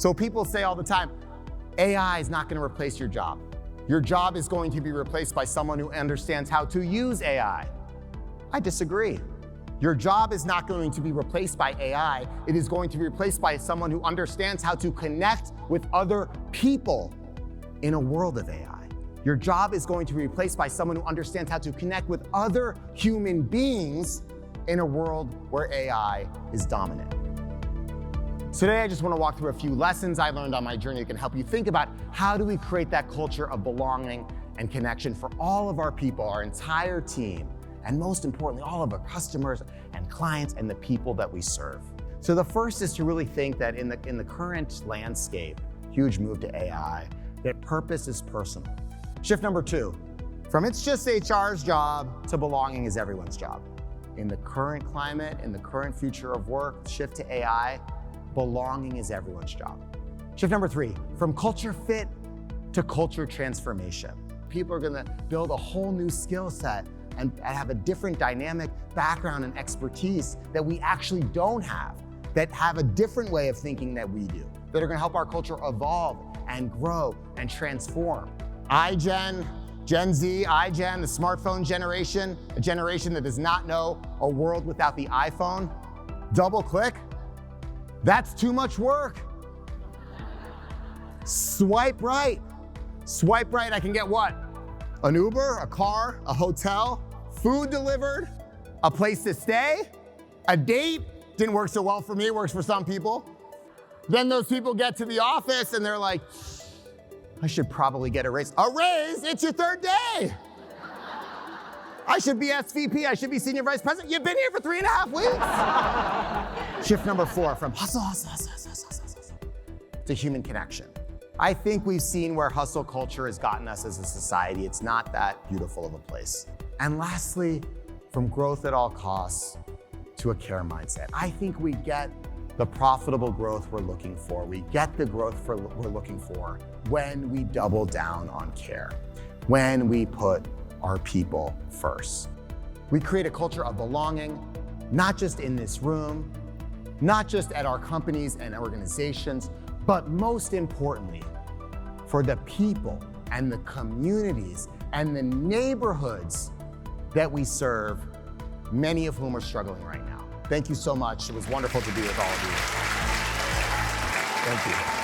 So people say all the time, AI is not going to replace your job. Your job is going to be replaced by someone who understands how to use AI. I disagree. Your job is not going to be replaced by AI. It is going to be replaced by someone who understands how to connect with other people in a world of AI. Your job is going to be replaced by someone who understands how to connect with other human beings in a world where AI is dominant. Today, I just want to walk through a few lessons I learned on my journey that can help you think about how do we create that culture of belonging and connection for all of our people, our entire team, and most importantly, all of our customers and clients and the people that we serve. So the first is to really think that in the current landscape, huge move to AI, that purpose is personal. Shift number 2, from it's just HR's job to belonging is everyone's job. In the current climate, in the current future of work, shift to AI, belonging is everyone's job. Shift number 3, from culture fit to culture transformation. People are gonna build a whole new skill set and have a different dynamic background and expertise that we actually don't have, that have a different way of thinking that we do, that are gonna help our culture evolve and grow and transform. iGen, Gen Z, iGen, the smartphone generation, a generation that does not know a world without the iPhone. Double click, that's too much work. Swipe right, I can get what? An Uber, a car, a hotel, food delivered, a place to stay, a date. Didn't work so well for me, works for some people. Then those people get to the office and they're like, I should probably get a raise. A raise? It's your third day. I should be SVP, I should be Senior Vice President. You've been here for 3.5 weeks. Shift number 4, from hustle to human connection. I think we've seen where hustle culture has gotten us as a society. It's not that beautiful of a place. And lastly, from growth at all costs to a care mindset. I think we get the profitable growth we're looking for. We get the growth we're looking for when we double down on care, when we put our people first. We create a culture of belonging, not just in this room, not just at our companies and organizations, but most importantly, for the people and the communities and the neighborhoods that we serve, many of whom are struggling right now. Thank you so much. It was wonderful to be with all of you. Thank you.